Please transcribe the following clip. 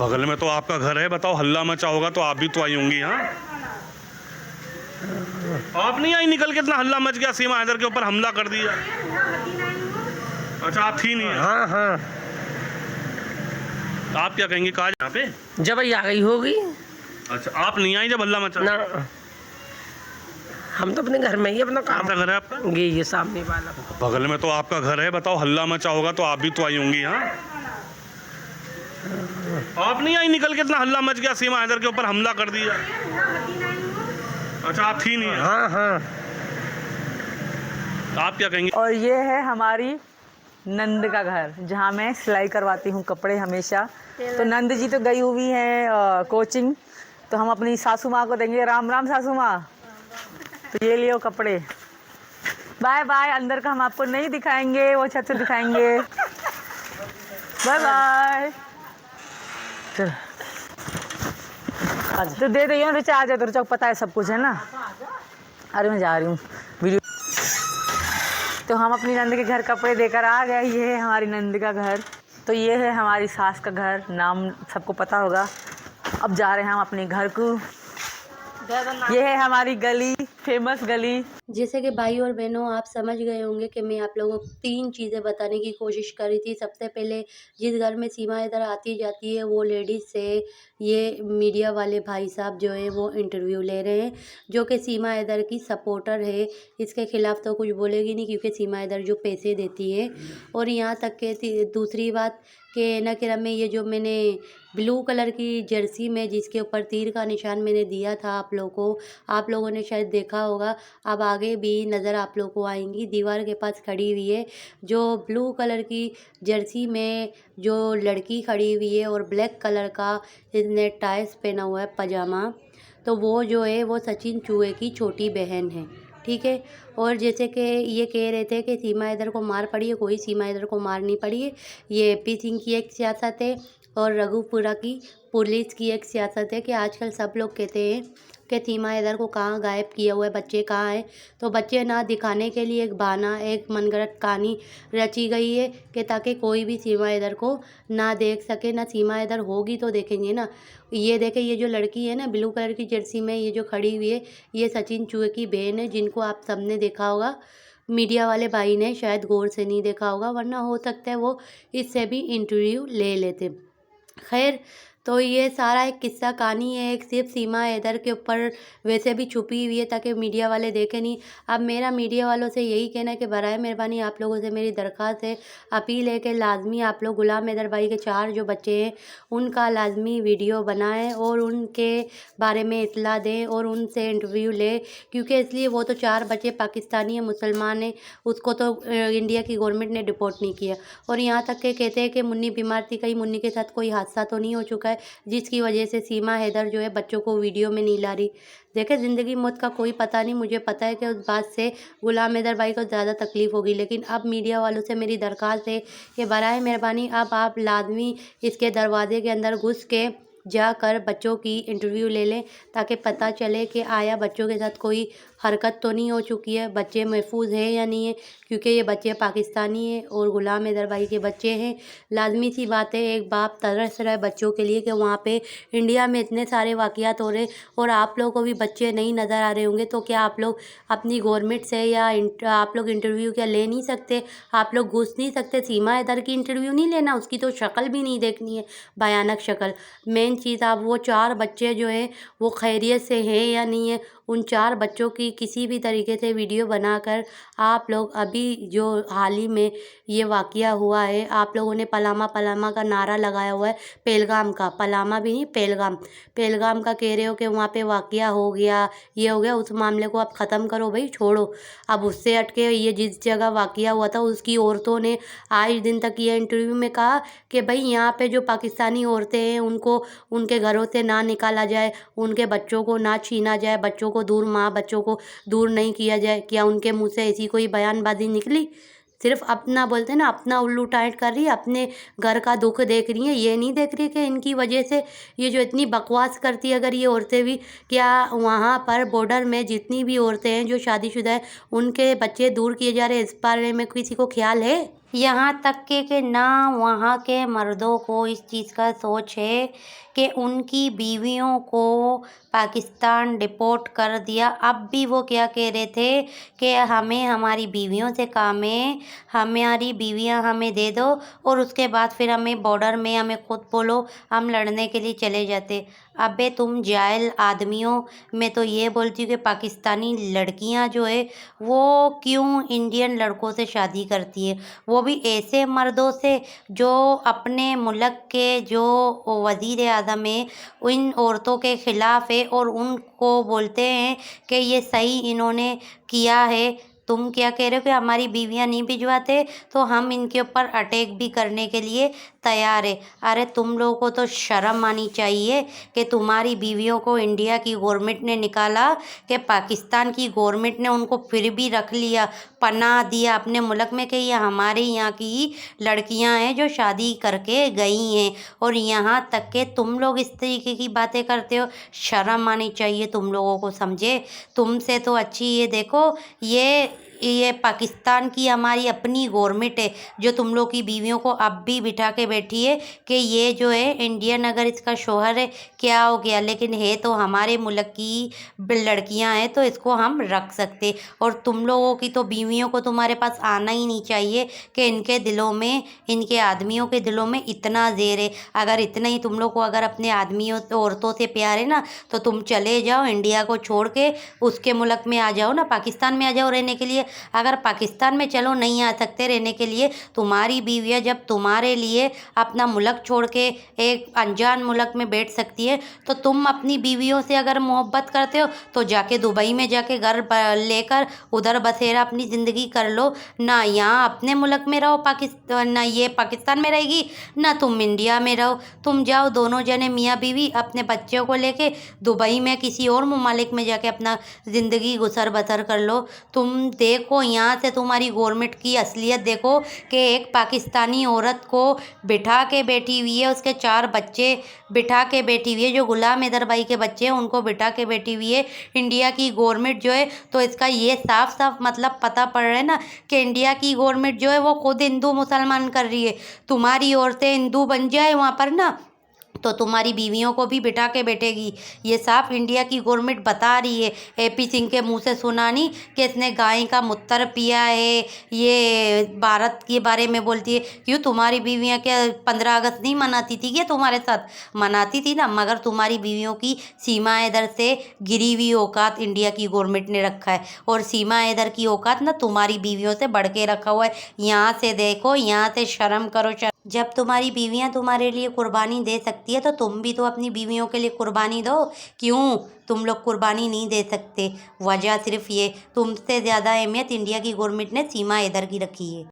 बगल में तो आपका घर है, बताओ हल्ला मचा होगा तो आप भी तो आई होंगी। हाँ, आप नहीं आई निकल के, इतना हल्ला मच गया, सीमा हैदर के ऊपर हमला कर दिया। अच्छा, आप थी नहीं? हाँ हाँ। आप क्या कहेंगे, कहा यहाँ पे जब आ गई होगी। अच्छा, आप नहीं आई जब हल्ला मचा? ना, हम तो अपने घर में ही अपना काम। कौन सा घर है आपका? ये सामने वाला। बगल में तो आपका घर है, बताओ हल्ला मचा होगा तो आप भी तो आई होंगी। हाँ, आप नहीं आई निकल के, इतना हल्ला मच गया, सीमा हैदर के ऊपर हमला कर दिया। अच्छा, आप थी नहीं? हाँ हाँ। आप क्या कहेंगे? और ये है हमारी नंद का घर, जहाँ मैं सिलाई करवाती हूँ कपड़े हमेशा। तो नंद जी तो गई हुई हैं कोचिंग, तो हम अपनी सासू माँ को देंगे राम राम सासू माँ। तो ये लियो कपड़े, बाय बाय। अंदर का हम आपको नहीं दिखाएंगे, वो छत से दिखाएंगे। Bye bye. चल तो दे रही हूँ रिचार्ज है तो रिचार्ज, पता है सब कुछ है ना। अरे मैं जा रही हूँ वीडियो। तो हम अपनी नंद के घर कपड़े देकर आ गए। ये है हमारी नंद का घर। तो ये है हमारी सास का घर, नाम सबको पता होगा। अब जा रहे हैं हम अपने घर को। ये है हमारी गली, फेमस गली। जैसे कि भाई और बहनों, आप समझ गए होंगे कि मैं आप लोगों को 3 चीज़ें बताने की कोशिश करी थी। सबसे पहले, जिस घर में सीमा हैदर आती जाती है वो लेडीज़ से ये मीडिया वाले भाई साहब जो है वो इंटरव्यू ले रहे हैं, जो कि सीमा हैदर की सपोर्टर है। इसके ख़िलाफ़ तो कुछ बोलेगी नहीं, क्योंकि सीमा हैदर जो पैसे देती है। और यहाँ तक के दूसरी बात कि न कि में ये जो मैंने ब्लू कलर की जर्सी में जिसके ऊपर तीर का निशान मैंने दिया था आप लोगों ने शायद देखा होगा। अब आगे भी नज़र आप लोगों को आएंगी, दीवार के पास खड़ी हुई है जो ब्लू कलर की जर्सी में जो लड़की खड़ी हुई है, और ब्लैक कलर का इसने टाइस पहना हुआ है पजामा। तो वो जो है वो सचिन चूहे की छोटी बहन है, ठीक है। और जैसे कि ये कह रहे थे कि सीमा हैदर को मार पड़ी है, कोई सीमा हैदर को मार नहीं पड़ी है। ये पी सिंह की एक सियासत है और रघुपुरा की पुलिस की एक सियासत है कि आजकल सब लोग कहते हैं कि सीमा हैदर को कहाँ गायब किया हुआ है, बच्चे कहाँ हैं। तो बच्चे ना दिखाने के लिए एक बहाना, एक मनगढ़ंत कहानी रची गई है कि ताकि कोई भी सीमा हैदर को ना देख सके। ना सीमा हैदर होगी तो देखेंगे ना। ये देखें, ये जो लड़की है ना ब्लू कलर की जर्सी में, ये जो खड़ी हुई है, ये सचिन चूहे की बहन है, जिनको आप सबने देखा होगा। मीडिया वाले भाई ने शायद गौर से नहीं देखा होगा, वरना हो सकता है वो इससे भी इंटरव्यू ले लेते। खैर, तो ये सारा एक किस्सा कहानी है, एक सिर्फ सीमा हैदर के ऊपर वैसे भी छुपी हुई है ताकि मीडिया वाले देखें नहीं। अब मेरा मीडिया वालों से यही कहना है कि बराए मेहरबानी आप लोगों से मेरी दरख्वास्त है, अपील है कि लाजमी आप लोग गुलाम हैदर भाई के 4 जो बच्चे हैं उनका लाजमी वीडियो बनाएं और उनके बारे में इतला दें और उनसे इंटरव्यू लें, क्योंकि इसलिए वो तो 4 बच्चे पाकिस्तानी है, मुसलमान है, उसको तो इंडिया की गवर्नमेंट ने डिपोर्ट नहीं किया। और यहाँ तक के कहते हैं कि मुन्नी बीमार थी, कहीं मुन्नी के साथ कोई हादसा तो नहीं हो चुका है जिसकी वजह से सीमा हैदर जो है बच्चों को वीडियो में नहीं ला रही। देखे, ज़िंदगी मौत का कोई पता नहीं। मुझे पता है कि उस बात से गुलाम हैदर भाई को ज़्यादा तकलीफ़ होगी, लेकिन अब मीडिया वालों से मेरी दरख्वास्त है कि बराए मेहरबानी अब आप लाजमी इसके दरवाजे के अंदर घुस के जाकर बच्चों की इंटरव्यू ले लें, ताकि पता चले कि आया बच्चों के साथ कोई हरकत तो नहीं हो चुकी है, बच्चे महफूज हैं या नहीं है, क्योंकि ये बच्चे पाकिस्तानी हैं और गुलाम हैदर भाई के बच्चे हैं। लाजमी सी बात है, एक बाप तरस रहा है बच्चों के लिए कि वहाँ पे इंडिया में इतने सारे वाक़यात हो रहे और आप लोगों को भी बच्चे नहीं नज़र आ रहे होंगे। तो क्या आप लोग अपनी गवर्नमेंट से या आप लोग इंटरव्यू क्या ले नहीं सकते? आप लोग घुस नहीं सकते? सीमा हैदर की इंटरव्यू नहीं लेना, उसकी तो शक्ल भी नहीं देखनी है, भयानक शक्ल। मेन चीज़, आप वो 4 बच्चे जो हैं वो खैरियत से हैं या नहीं है, उन 4 बच्चों की किसी भी तरीके से वीडियो बनाकर आप लोग, अभी जो हाल ही में ये वाक़या हुआ है, आप लोगों ने पलामा पलामा का नारा लगाया हुआ है, पहलगाम का, पलामा भी नहीं पहलगाम का कह रहे हो कि वहाँ पे वाक़या हो गया, ये हो गया। उस मामले को आप ख़त्म करो भाई, छोड़ो। अब उससे हटके ये जिस जगह वाक़या हुआ था उसकी औरतों ने आज दिन तक ये इंटरव्यू में कहा कि भाई यहाँ पे जो पाकिस्तानी औरतें हैं उनको उनके घरों से ना निकाला जाए, उनके बच्चों को ना छीना जाए, बच्चों को दूर, माँ बच्चों को दूर नहीं किया जाए। क्या उनके मुंह से ऐसी कोई बयानबाजी निकली? सिर्फ अपना बोलते हैं ना, अपना उल्लू टाइट कर रही है, अपने घर का दुख देख रही है, ये नहीं देख रही कि इनकी वजह से ये जो इतनी बकवास करती है अगर ये औरतें भी, क्या वहाँ पर बॉर्डर में जितनी भी औरतें हैं जो शादीशुदा हैं उनके बच्चे दूर किए जा रहे हैं, इस बारे में किसी को ख्याल है? यहाँ तक कि ना वहाँ के मर्दों को इस चीज़ का सोच है कि उनकी बीवियों को पाकिस्तान डिपोर्ट कर दिया। अब भी वो क्या कह रहे थे कि हमें हमारी बीवियों से काम है, हमारी बीवियां हमें दे दो और उसके बाद फिर हमें बॉर्डर में हमें खुद बोलो, हम लड़ने के लिए चले जाते। अबे तुम जाहिल आदमियों, मैं तो ये बोलती हूँ कि पाकिस्तानी लड़कियां जो है वो क्यों इंडियन लड़कों से शादी करती है, वो भी ऐसे मर्दों से जो अपने मुल्क के जो वज़ीर आज़म है इन औरतों के ख़िलाफ़ है और उनको बोलते हैं कि ये सही इन्होंने किया है। तुम क्या कह रहे हो कि हमारी बीवियां नहीं भिजवाते तो हम इनके ऊपर अटैक भी करने के लिए तैयार है। अरे तुम लोगों को तो शर्म आनी चाहिए कि तुम्हारी बीवियों को इंडिया की गवर्नमेंट ने निकाला, कि पाकिस्तान की गवर्नमेंट ने उनको फिर भी रख लिया, पनाह दिया अपने मुल्क में कि ये हमारे यहाँ की लड़कियां हैं जो शादी करके गई हैं, और यहाँ तक कि तुम लोग इस तरीके की बातें करते हो। शर्म आनी चाहिए तुम लोगों को, समझे। तुमसे तो अच्छी ये देखो, ये पाकिस्तान की हमारी अपनी गवर्नमेंट है जो तुम लोग की बीवियों को अब भी बिठा के बैठी है कि ये जो है इंडियन अगर इसका शोहर है क्या हो गया, लेकिन है तो हमारे मुल्क की लड़कियां हैं तो इसको हम रख सकते। और तुम लोगों की तो बीवियों को तुम्हारे पास आना ही नहीं चाहिए कि इनके दिलों में, इनके आदमियों के दिलों में इतना ज़ेर है। अगर इतना ही तुम लोग को अगर अपने आदमियों औरतों से प्यार है ना तो तुम चले जाओ इंडिया को छोड़ के उसके मुल्क में आ जाओ ना, पाकिस्तान में आ जाओ रहने के लिए। अगर पाकिस्तान में चलो नहीं आ सकते रहने के लिए, तुम्हारी बीवियां जब तुम्हारे लिए अपना मुल्क छोड़ के एक अनजान मुल्क में बैठ सकती है, तो तुम अपनी बीवियों से अगर मोहब्बत करते हो तो जाके दुबई में जाके घर लेकर उधर बसेरा अपनी ज़िंदगी कर लो ना। यहाँ अपने मुल्क में रहो, पाकिस्तान ना ये पाकिस्तान में रहेगी ना तुम इंडिया में रहो। तुम जाओ दोनों जने मियाँ बीवी अपने बच्चों को लेके दुबई में किसी और ममालिक में जाके अपना ज़िंदगी गुसर बसर कर लो। तुम देखो यहाँ से तुम्हारी गवर्नमेंट की असलियत देखो कि एक पाकिस्तानी औरत को बिठा के बैठी हुई है, उसके 4 बच्चे बिठा के बैठी हुई है, जो गुलाम हैदर भाई के बच्चे हैं उनको बिठा के बैठी हुई है इंडिया की गवर्नमेंट जो है। तो इसका ये साफ साफ मतलब पता पड़ रहा है ना कि इंडिया की गवर्नमेंट जो है वो खुद हिंदू मुसलमान कर रही है। तुम्हारी औरतें हिंदू बन जाए वहाँ पर ना तो तुम्हारी बीवियों को भी बिठा के बैठेगी। ये साफ इंडिया की गवर्नमेंट बता रही है। एपी सिंह के मुंह से सुना नहीं कि इसने गाय का मूत्र पिया है, ये भारत के बारे में बोलती है। क्यों तुम्हारी बीवियां क्या 15 अगस्त नहीं मनाती थी? क्या तुम्हारे साथ मनाती थी ना, मगर तुम्हारी बीवियों की सीमा हैदर से गिरी हुई औकात इंडिया की गवर्नमेंट ने रखा है, और सीमा हैदर की औकात ना तुम्हारी बीवियों से बढ़ के रखा हुआ है। यहाँ से देखो, यहाँ से शर्म करो। जब तुम्हारी बीवियां तुम्हारे लिए कुर्बानी दे सकती है तो तुम भी तो अपनी बीवियों के लिए कुर्बानी दो। क्यों तुम लोग कुर्बानी नहीं दे सकते? वजह सिर्फ ये, तुमसे ज़्यादा अहमियत इंडिया की गवर्नमेंट ने सीमा हैदर की रखी है।